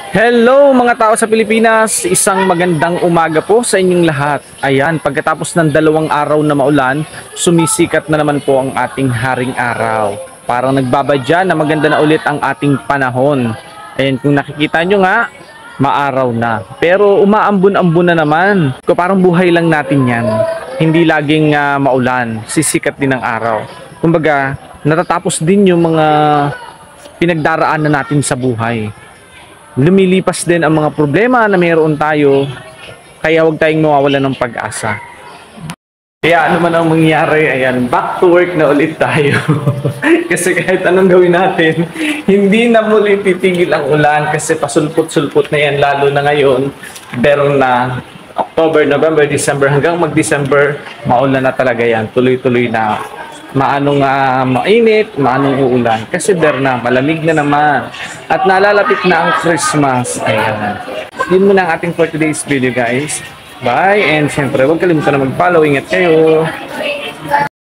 Hello mga tao sa Pilipinas, isang magandang umaga po sa inyong lahat. Ayan, pagkatapos ng 2 araw na maulan, sumisikat na naman po ang ating haring araw. Parang nagbabadya na maganda na ulit ang ating panahon. Ayan, kung nakikita nyo nga, maaraw na. Pero umaambon-ambon na naman. Parang buhay lang natin yan. Hindi laging maulan, sisikat din ang araw. Kumbaga, natatapos din yung mga pinagdaraanan natin sa buhay. Lumilipas din ang mga problema na mayroon tayo, kaya huwag tayong mawawalan ng pag-asa. Kaya ano man ang mangyari, ayan, back to work na ulit tayo. Kasi kahit anong gawin natin, hindi na muli titigil ang ulan kasi pasulpot-sulpot na yan, lalo na ngayon. Pero na October, November, December, hanggang mag-December, maulan na talaga yan. Tuloy-tuloy na. Maanong mainit, maanong uulan. Kasi na, malamig na naman. At nalalapit na ang Christmas. Ayan. Yun muna ang ating for today's video, guys. Bye! And syempre, huwag kalimutan na mag-follow. Ingat kayo!